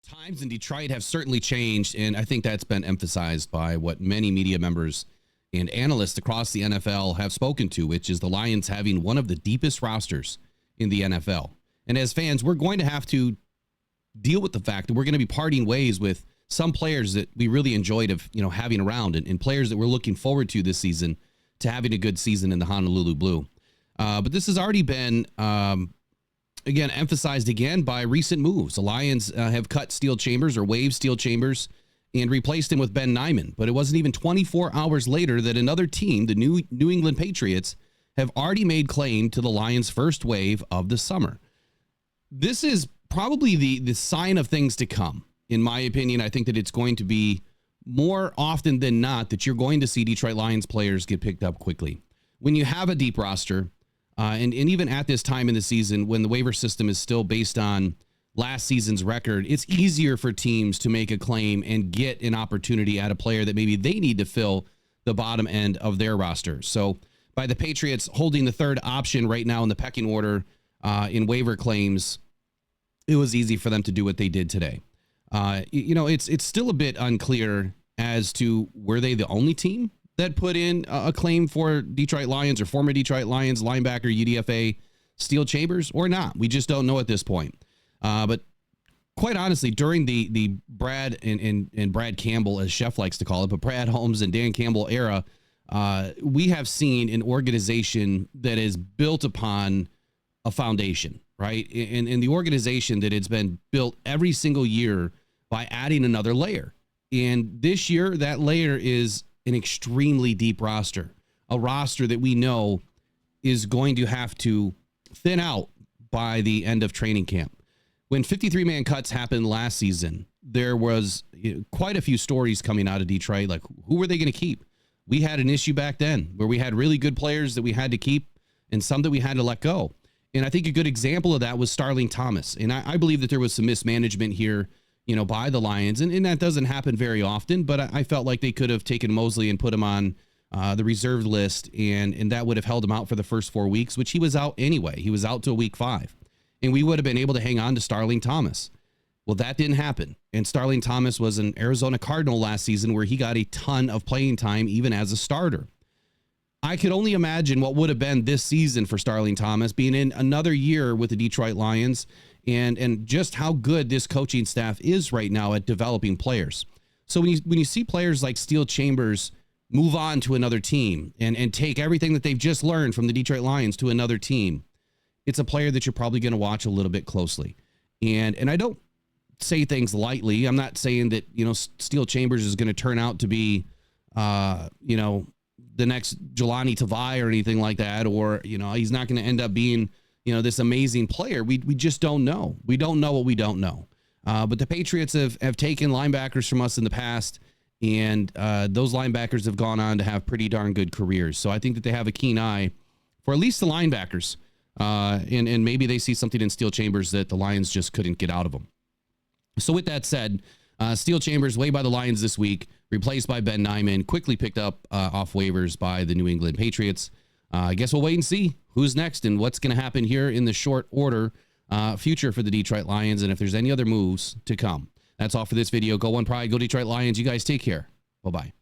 Times in Detroit have certainly changed, and I think that's been emphasized by what many media members and analysts across the NFL have spoken to, which is the Lions having one of the deepest rosters in the NFL. And as fans, we're going to have to deal with the fact that we're going to be parting ways with some players that we really enjoyed having around, and players that we're looking forward to this season to having a good season in the Honolulu Blue. But this has already been again, emphasized again by recent moves. The Lions have cut Steel Chambers or waived Steel Chambers and replaced him with Ben Nyman. But it wasn't even 24 hours later that another team, the New England Patriots, have already made claim to the Lions' first wave of the summer. This is probably the sign of things to come. In my opinion, I think that it's going to be more often than not that you're going to see Detroit Lions players get picked up quickly. When you have a deep roster, and even at this time in the season, when the waiver system is still based on last season's record, it's easier for teams to make a claim and get an opportunity at a player that maybe they need to fill the bottom end of their roster. So by the Patriots holding the third option right now in the pecking order in waiver claims, it was easy for them to do what they did today. It's still a bit unclear as to were they the only team that put in a claim for Detroit Lions or former Detroit Lions linebacker UDFA Steel Chambers or not. We just don't know at this point. But quite honestly, during the Brad and Brad Campbell, as Chef likes to call it, but Brad Holmes and Dan Campbell era, we have seen an organization that is built upon a foundation, right? And the organization that it's been built every single year by adding another layer. And this year, that layer is an extremely deep roster, a roster that we know is going to have to thin out by the end of training camp. When 53-man cuts happened last season, there was quite a few stories coming out of Detroit, like who were they going to keep? We had an issue back then where we had really good players that we had to keep and some that we had to let go. And I think a good example of that was Starling Thomas. And I believe that there was some mismanagement here, by the Lions. And that doesn't happen very often, but I felt like they could have taken Mosley and put him on the reserve list, and that would have held him out for the first 4 weeks, which he was out anyway. He was out till week 5. And we would have been able to hang on to Starling Thomas. Well, that didn't happen. And Starling Thomas was an Arizona Cardinal last season where he got a ton of playing time, even as a starter. I could only imagine what would have been this season for Starling Thomas, being in another year with the Detroit Lions, and just how good this coaching staff is right now at developing players. So when you see players like Steel Chambers move on to another team and take everything that they've just learned from the Detroit Lions to another team, it's a player that you're probably going to watch a little bit closely. And I don't say things lightly. I'm not saying that, Steel Chambers is going to turn out to be, the next Jelani Tavai or anything like that, or, he's not going to end up being, this amazing player. We just don't know. We don't know what we don't know. But the Patriots have taken linebackers from us in the past, and those linebackers have gone on to have pretty darn good careers. So I think that they have a keen eye for at least the linebackers, and maybe they see something in Steel Chambers that the Lions just couldn't get out of them. So with that said, Steel Chambers waived by the Lions this week, replaced by Ben Nyman, quickly picked up off waivers by the New England Patriots. I guess we'll wait and see who's next and what's going to happen here in the short order future for the Detroit Lions, and if there's any other moves to come. That's all for this video. Go One Pride, go Detroit Lions. You guys take care. Bye-bye.